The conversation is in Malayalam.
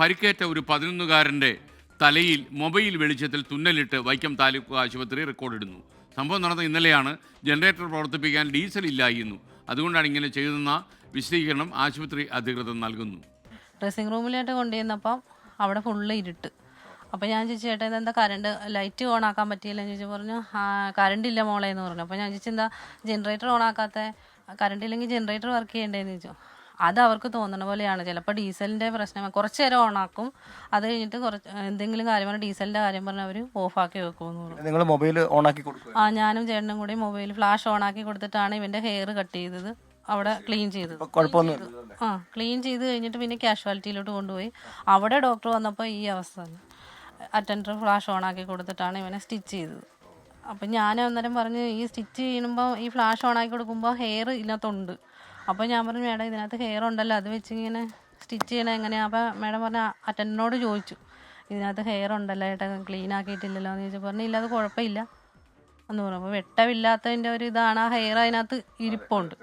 പരിക്കേറ്റ ഒരു 11-കാരൻ്റെ തലയിൽ മൊബൈൽ വെളിച്ചത്തിൽ തുന്നലിട്ട് വൈക്കം താലൂക്ക് ആശുപത്രി റെക്കോർഡിടുന്നു. സംഭവം നടന്ന ഇന്നലെയാണ്. ജനറേറ്റർ പ്രവർത്തിപ്പിക്കാൻ ഡീസൽ ഇല്ലായിരുന്നു. അതുകൊണ്ടാണ് ഇങ്ങനെ ചെയ്തെന്ന വിശദീകരണം ആശുപത്രി അധികൃതർ നൽകുന്നു. ഡ്രസ്സിംഗ് റൂമിലായിട്ട് കൊണ്ടുവന്നപ്പം അവിടെ ഫുള്ള് ഇരുട്ട്. അപ്പോൾ ഞാൻ ചോദിച്ചു, ചേട്ടാ ഇതെന്താ കറണ്ട് ലൈറ്റ് ഓൺ ആക്കാൻ പറ്റിയില്ലെന്ന് ചോദിച്ചു. പറഞ്ഞു കറണ്ട് ഇല്ല മോളെ എന്ന് പറഞ്ഞു. അപ്പോൾ ഞാൻ ചോദിച്ചു, എന്താ ജനറേറ്റർ ഓൺ ആക്കാത്ത, കറണ്ട് ഇല്ലെങ്കിൽ ജനറേറ്റർ വർക്ക് ചെയ്യേണ്ടതെന്ന് ചോദിച്ചു. അത് അവർക്ക് തോന്നുന്ന പോലെയാണ്. ചിലപ്പോൾ ഡീസലിൻ്റെ പ്രശ്നം കുറച്ച് നേരം ഓണാക്കും, അത് കഴിഞ്ഞിട്ട് കുറച്ച് എന്തെങ്കിലും കാര്യം പറഞ്ഞാൽ ഡീസലിൻ്റെ കാര്യം പറഞ്ഞാൽ അവർ ഓഫാക്കി വെക്കുമെന്ന് പറഞ്ഞു. നിങ്ങൾ മൊബൈൽ ഓണാക്കി കൊടുക്കുക? ഞാനും ചേട്ടനും കൂടി മൊബൈൽ ഫ്ലാഷ് ഓണാക്കി കൊടുത്തിട്ടാണ് ഇവൻ്റെ ഹെയർ കട്ട് ചെയ്തത്, അവിടെ ക്ലീൻ ചെയ്തത്. ക്ലീൻ ചെയ്ത് കഴിഞ്ഞിട്ട് പിന്നെ കാഷ്വാലിറ്റിയിലോട്ട് കൊണ്ടുപോയി. അവിടെ ഡോക്ടർ വന്നപ്പോൾ ഈ അവസ്ഥ, അറ്റൻഡർ ഫ്ലാഷ് ഓണാക്കി കൊടുത്തിട്ടാണ് ഇവനെ സ്റ്റിച്ച് ചെയ്തത്. അപ്പം ഞാൻ അന്നേരം പറഞ്ഞ്, ഈ സ്റ്റിച്ച് ചെയ്യുമ്പോൾ ഈ ഫ്ലാഷ് ഓണാക്കി കൊടുക്കുമ്പോൾ ഹെയർ ഇതിനകത്തുണ്ട്. അപ്പോൾ ഞാൻ പറഞ്ഞു, മേഡം ഇതിനകത്ത് ഹെയർ ഉണ്ടല്ലോ, അത് വെച്ച് ഇങ്ങനെ സ്റ്റിച്ച് ചെയ്യണത് എങ്ങനെയാണ്? അപ്പോൾ മേഡം പറഞ്ഞ അറ്റൻഡറിനോട് ചോദിച്ചു, ഇതിനകത്ത് ഹെയർ ഉണ്ടല്ലോ ഏട്ടാ, ക്ലീൻ ആക്കിയിട്ടില്ലല്ലോ എന്ന് ചോദിച്ചു. പറഞ്ഞു ഇല്ല, അത് കുഴപ്പമില്ല എന്ന് പറഞ്ഞു. അപ്പോൾ വെട്ടമില്ലാത്തതിൻ്റെ ഒരു ഇതാണ്, ആ ഹെയർ അതിനകത്ത് ഇരിപ്പുണ്ട്.